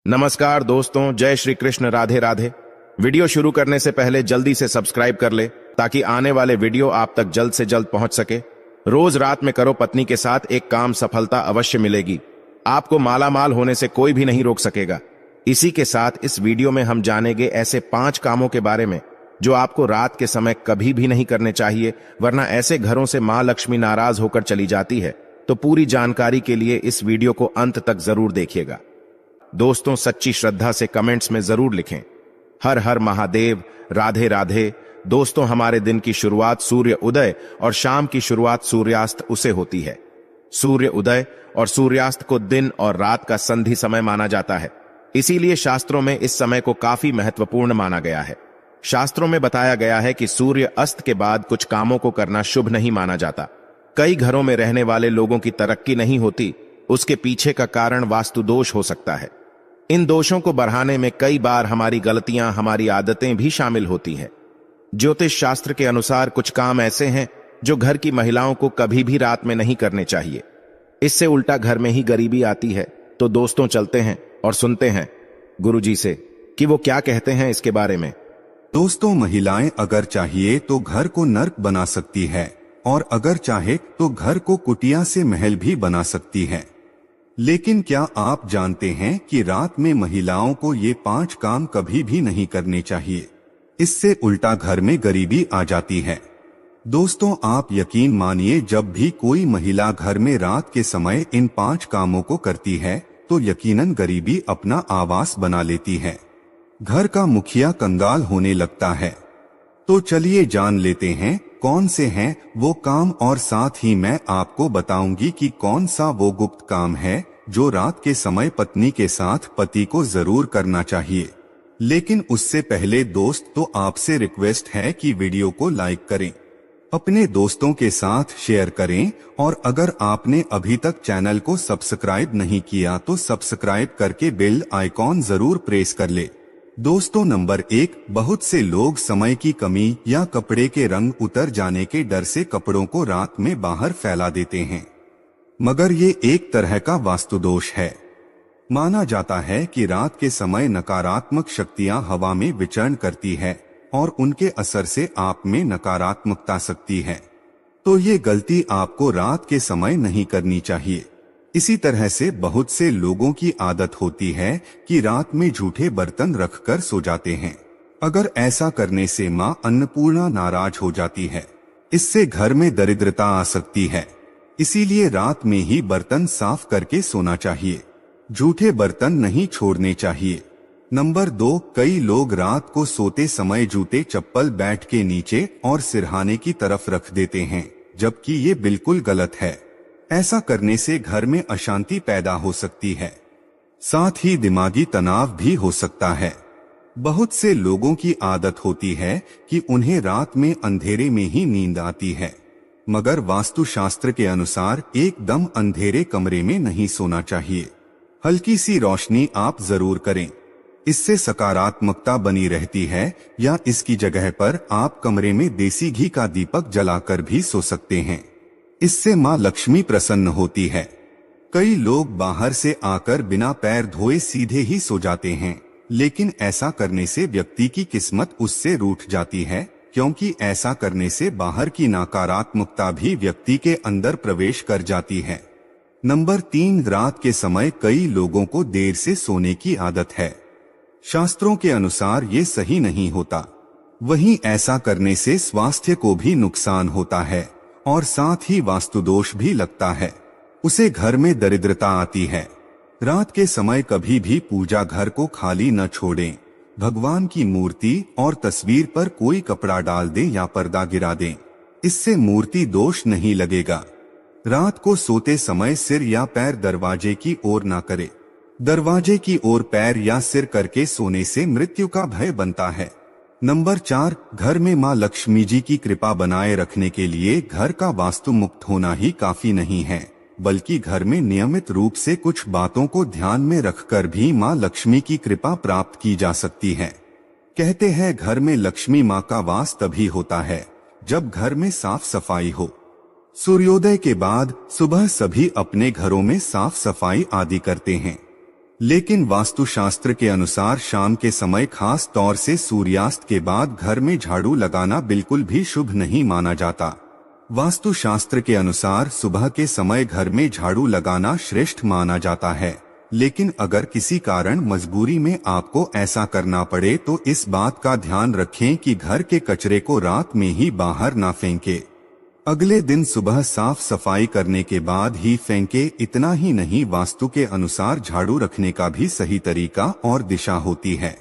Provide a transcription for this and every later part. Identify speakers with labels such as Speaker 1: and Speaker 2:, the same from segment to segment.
Speaker 1: नमस्कार दोस्तों, जय श्री कृष्ण, राधे राधे। वीडियो शुरू करने से पहले जल्दी से सब्सक्राइब कर ले ताकि आने वाले वीडियो आप तक जल्द से जल्द पहुंच सके। रोज रात में करो पत्नी के साथ एक काम, सफलता अवश्य मिलेगी। आपको मालामाल होने से कोई भी नहीं रोक सकेगा। इसी के साथ इस वीडियो में हम जानेंगे ऐसे 5 कामों के बारे में जो आपको रात के समय कभी भी नहीं करने चाहिए, वरना ऐसे घरों से मां लक्ष्मी नाराज होकर चली जाती है। तो पूरी जानकारी के लिए इस वीडियो को अंत तक जरूर देखिएगा। दोस्तों, सच्ची श्रद्धा से कमेंट्स में जरूर लिखें हर हर महादेव, राधे राधे। दोस्तों, हमारे दिन की शुरुआत सूर्य उदय और शाम की शुरुआत सूर्यास्त उसे होती है। सूर्य उदय और सूर्यास्त को दिन और रात का संधि समय माना जाता है। इसीलिए शास्त्रों में इस समय को काफी महत्वपूर्ण माना गया है। शास्त्रों में बताया गया है कि सूर्य अस्त के बाद कुछ कामों को करना शुभ नहीं माना जाता। कई घरों में रहने वाले लोगों की तरक्की नहीं होती, उसके पीछे का कारण वास्तु दोष हो सकता है। इन दोषों को बढ़ाने में कई बार हमारी गलतियां, हमारी आदतें भी शामिल होती हैं। ज्योतिष शास्त्र के अनुसार कुछ काम ऐसे हैं जो घर की महिलाओं को कभी भी रात में नहीं करने चाहिए। इससे उल्टा घर में ही गरीबी आती है। तो दोस्तों, चलते हैं और सुनते हैं गुरुजी से कि वो क्या कहते हैं इसके बारे में।
Speaker 2: दोस्तों, महिलाएं अगर चाहिए तो घर को नर्क बना सकती है और अगर चाहे तो घर को कुटिया से महल भी बना सकती है। लेकिन क्या आप जानते हैं कि रात में महिलाओं को ये 5 काम कभी भी नहीं करने चाहिए। इससे उल्टा घर में गरीबी आ जाती है। दोस्तों, आप यकीन मानिए, जब भी कोई महिला घर में रात के समय इन 5 कामों को करती है तो यकीनन गरीबी अपना आवास बना लेती है। घर का मुखिया कंगाल होने लगता है। तो चलिए जान लेते हैं कौन से हैं वो काम, और साथ ही मैं आपको बताऊंगी कि कौन सा वो गुप्त काम है जो रात के समय पत्नी के साथ पति को जरूर करना चाहिए। लेकिन उससे पहले दोस्त, तो आपसे रिक्वेस्ट है कि वीडियो को लाइक करें, अपने दोस्तों के साथ शेयर करें, और अगर आपने अभी तक चैनल को सब्सक्राइब नहीं किया तो सब्सक्राइब करके बेल आइकॉन जरूर प्रेस कर ले। दोस्तों, नंबर 1, बहुत से लोग समय की कमी या कपड़े के रंग उतर जाने के डर से कपड़ों को रात में बाहर फैला देते हैं, मगर ये एक तरह का वास्तु दोष है। माना जाता है कि रात के समय नकारात्मक शक्तियां हवा में विचरण करती है और उनके असर से आप में नकारात्मकता सकती है। तो ये गलती आपको रात के समय नहीं करनी चाहिए। इसी तरह से बहुत से लोगों की आदत होती है कि रात में झूठे बर्तन रखकर सो जाते हैं। अगर ऐसा करने से मां अन्नपूर्णा नाराज हो जाती है। इससे घर में दरिद्रता आ सकती है। इसीलिए रात में ही बर्तन साफ करके सोना चाहिए। झूठे बर्तन नहीं छोड़ने चाहिए। नंबर 2, कई लोग रात को सोते समय जूते चप्पल बैठ के नीचे और सिरहाने की तरफ रख देते हैं, जबकि ये बिल्कुल गलत है। ऐसा करने से घर में अशांति पैदा हो सकती है, साथ ही दिमागी तनाव भी हो सकता है। बहुत से लोगों की आदत होती है कि उन्हें रात में अंधेरे में ही नींद आती है, मगर वास्तुशास्त्र के अनुसार एकदम अंधेरे कमरे में नहीं सोना चाहिए। हल्की सी रोशनी आप जरूर करें, इससे सकारात्मकता बनी रहती है। या इसकी जगह पर आप कमरे में देसी घी का दीपक जलाकर भी सो सकते हैं। इससे मां लक्ष्मी प्रसन्न होती है। कई लोग बाहर से आकर बिना पैर धोए सीधे ही सो जाते हैं, लेकिन ऐसा करने से व्यक्ति की किस्मत उससे रूठ जाती है, क्योंकि ऐसा करने से बाहर की नकारात्मकता भी व्यक्ति के अंदर प्रवेश कर जाती है। नंबर 3, रात के समय कई लोगों को देर से सोने की आदत है। शास्त्रों के अनुसार ये सही नहीं होता। वहीं ऐसा करने से स्वास्थ्य को भी नुकसान होता है और साथ ही वास्तु दोष भी लगता है। उसे घर में दरिद्रता आती है। रात के समय कभी भी पूजा घर को खाली न छोड़ें। भगवान की मूर्ति और तस्वीर पर कोई कपड़ा डाल दें या पर्दा गिरा दें, इससे मूर्ति दोष नहीं लगेगा। रात को सोते समय सिर या पैर दरवाजे की ओर ना करें। दरवाजे की ओर पैर या सिर करके सोने से मृत्यु का भय बनता है। नंबर 4, घर में मां लक्ष्मी जी की कृपा बनाए रखने के लिए घर का वास्तु मुक्त होना ही काफी नहीं है, बल्कि घर में नियमित रूप से कुछ बातों को ध्यान में रखकर भी मां लक्ष्मी की कृपा प्राप्त की जा सकती है। कहते हैं घर में लक्ष्मी मां का वास तभी होता है जब घर में साफ सफाई हो। सूर्योदय के बाद सुबह सभी अपने घरों में साफ सफाई आदि करते हैं। लेकिन वास्तुशास्त्र के अनुसार शाम के समय, खास तौर से सूर्यास्त के बाद, घर में झाड़ू लगाना बिल्कुल भी शुभ नहीं माना जाता। वास्तुशास्त्र के अनुसार सुबह के समय घर में झाड़ू लगाना श्रेष्ठ माना जाता है, लेकिन अगर किसी कारण मजबूरी में आपको ऐसा करना पड़े तो इस बात का ध्यान रखें कि घर के कचरे को रात में ही बाहर ना फेंकें। अगले दिन सुबह साफ सफाई करने के बाद ही फेंके। इतना ही नहीं, वास्तु के अनुसार झाड़ू रखने का भी सही तरीका और दिशा होती है।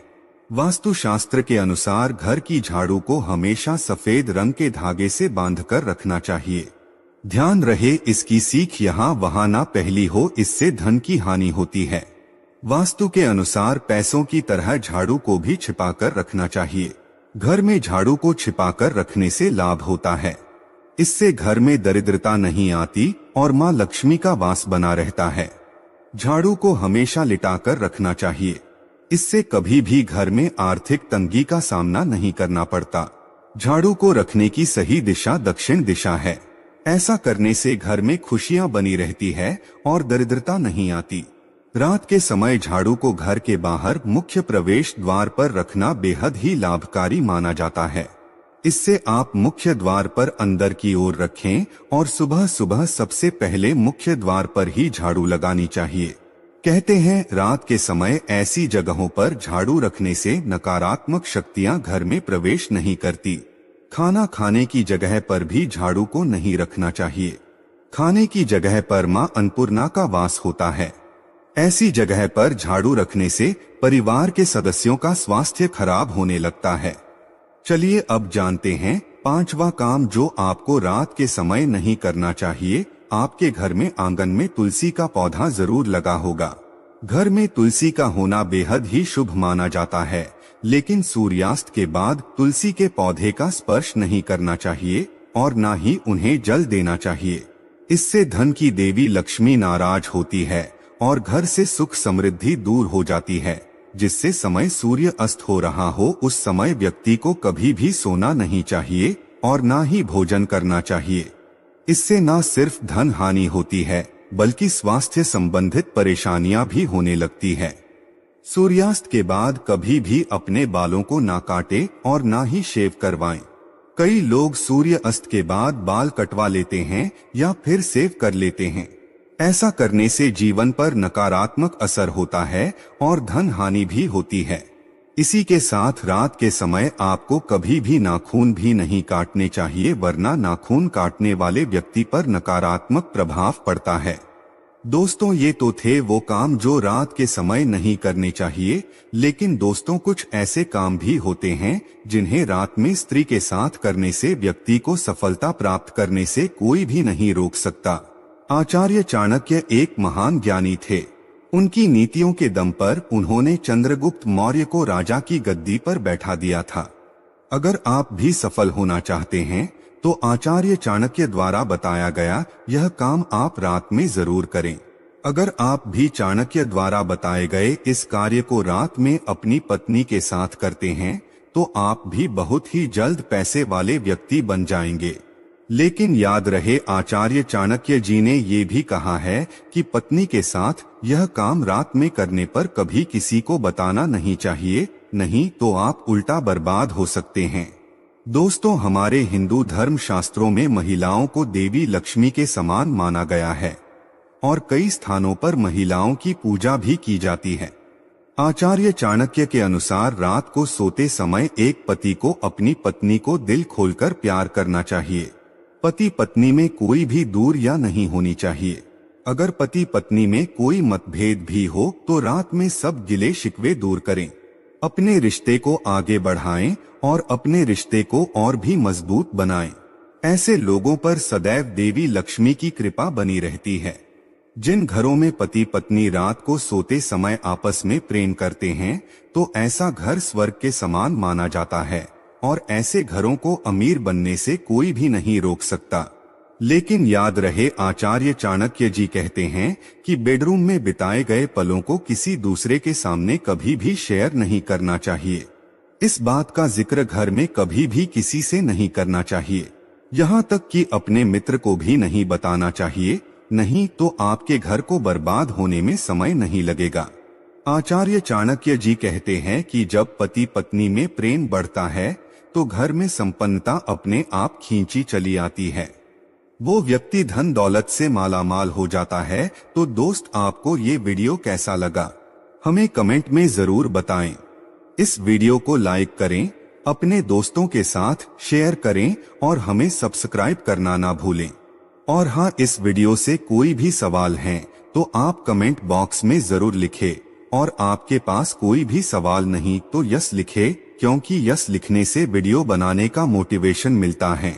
Speaker 2: वास्तुशास्त्र के अनुसार घर की झाड़ू को हमेशा सफेद रंग के धागे से बांधकर रखना चाहिए। ध्यान रहे, इसकी सीख यहाँ वहाँ ना पहली हो, इससे धन की हानि होती है। वास्तु के अनुसार पैसों की तरह झाड़ू को भी छिपाकर रखना चाहिए। घर में झाड़ू को छिपाकर रखने से लाभ होता है। इससे घर में दरिद्रता नहीं आती और माँ लक्ष्मी का वास बना रहता है। झाड़ू को हमेशा लिटाकर रखना चाहिए। इससे कभी भी घर में आर्थिक तंगी का सामना नहीं करना पड़ता। झाड़ू को रखने की सही दिशा दक्षिण दिशा है। ऐसा करने से घर में खुशियां बनी रहती है और दरिद्रता नहीं आती। रात के समय झाड़ू को घर के बाहर मुख्य प्रवेश द्वार पर रखना बेहद ही लाभकारी माना जाता है। इससे आप मुख्य द्वार पर अंदर की ओर रखें और सुबह सुबह सबसे पहले मुख्य द्वार पर ही झाड़ू लगानी चाहिए। कहते हैं, रात के समय ऐसी जगहों पर झाड़ू रखने से नकारात्मक शक्तियां घर में प्रवेश नहीं करती। खाना खाने की जगह पर भी झाड़ू को नहीं रखना चाहिए। खाने की जगह पर मां अन्नपूर्णा का वास होता है। ऐसी जगह पर झाड़ू रखने से परिवार के सदस्यों का स्वास्थ्य खराब होने लगता है। चलिए अब जानते हैं पांचवा काम जो आपको रात के समय नहीं करना चाहिए। आपके घर में आंगन में तुलसी का पौधा जरूर लगा होगा। घर में तुलसी का होना बेहद ही शुभ माना जाता है, लेकिन सूर्यास्त के बाद तुलसी के पौधे का स्पर्श नहीं करना चाहिए और न ही उन्हें जल देना चाहिए। इससे धन की देवी लक्ष्मी नाराज होती है और घर से सुख समृद्धि दूर हो जाती है। जिससे समय सूर्य अस्त हो रहा हो उस समय व्यक्ति को कभी भी सोना नहीं चाहिए और ना ही भोजन करना चाहिए। इससे न सिर्फ धन हानि होती है बल्कि स्वास्थ्य संबंधित परेशानियां भी होने लगती है। सूर्यास्त के बाद कभी भी अपने बालों को ना काटे और ना ही शेव करवाएं। कई लोग सूर्य अस्त के बाद बाल कटवा लेते हैं या फिर सेव कर लेते हैं। ऐसा करने से जीवन पर नकारात्मक असर होता है और धन हानि भी होती है। इसी के साथ रात के समय आपको कभी भी नाखून भी नहीं काटने चाहिए, वरना नाखून काटने वाले व्यक्ति पर नकारात्मक प्रभाव पड़ता है। दोस्तों, ये तो थे वो काम जो रात के समय नहीं करने चाहिए, लेकिन दोस्तों कुछ ऐसे काम भी होते हैं जिन्हें रात में स्त्री के साथ करने से व्यक्ति को सफलता प्राप्त करने से कोई भी नहीं रोक सकता। आचार्य चाणक्य एक महान ज्ञानी थे। उनकी नीतियों के दम पर उन्होंने चंद्रगुप्त मौर्य को राजा की गद्दी पर बैठा दिया था। अगर आप भी सफल होना चाहते हैं तो आचार्य चाणक्य द्वारा बताया गया यह काम आप रात में जरूर करें। अगर आप भी चाणक्य द्वारा बताए गए इस कार्य को रात में अपनी पत्नी के साथ करते हैं तो आप भी बहुत ही जल्द पैसे वाले व्यक्ति बन जाएंगे। लेकिन याद रहे, आचार्य चाणक्य जी ने ये भी कहा है कि पत्नी के साथ यह काम रात में करने पर कभी किसी को बताना नहीं चाहिए, नहीं तो आप उल्टा बर्बाद हो सकते हैं। दोस्तों, हमारे हिंदू धर्म शास्त्रों में महिलाओं को देवी लक्ष्मी के समान माना गया है और कई स्थानों पर महिलाओं की पूजा भी की जाती है। आचार्य चाणक्य के अनुसार रात को सोते समय एक पति को अपनी पत्नी को दिल खोलकर प्यार करना चाहिए। पति पत्नी में कोई भी दूर या नहीं होनी चाहिए। अगर पति पत्नी में कोई मतभेद भी हो तो रात में सब गिले शिकवे दूर करें। अपने रिश्ते को आगे बढ़ाएं और अपने रिश्ते को और भी मजबूत बनाएं। ऐसे लोगों पर सदैव देवी लक्ष्मी की कृपा बनी रहती है। जिन घरों में पति पत्नी रात को सोते समय आपस में प्रेम करते हैं तो ऐसा घर स्वर्ग के समान माना जाता है और ऐसे घरों को अमीर बनने से कोई भी नहीं रोक सकता। लेकिन याद रहे, आचार्य चाणक्य जी कहते हैं कि बेडरूम में बिताए गए पलों को किसी दूसरे के सामने कभी भी शेयर नहीं करना चाहिए। इस बात का जिक्र घर में कभी भी किसी से नहीं करना चाहिए, यहाँ तक कि अपने मित्र को भी नहीं बताना चाहिए, नहीं तो आपके घर को बर्बाद होने में समय नहीं लगेगा। आचार्य चाणक्य जी कहते हैं कि जब पति पत्नी में प्रेम बढ़ता है तो घर में संपन्नता अपने आप खींची चली आती है। वो व्यक्ति धन दौलत से मालामाल हो जाता है। तो दोस्त, आपको ये वीडियो कैसा लगा हमें कमेंट में जरूर बताएं। इस वीडियो को लाइक करें, अपने दोस्तों के साथ शेयर करें और हमें सब्सक्राइब करना ना भूलें। और हाँ, इस वीडियो से कोई भी सवाल है तो आप कमेंट बॉक्स में जरूर लिखें। और आपके पास कोई भी सवाल नहीं तो यस लिखें, क्योंकि यस लिखने से वीडियो बनाने का मोटिवेशन मिलता है।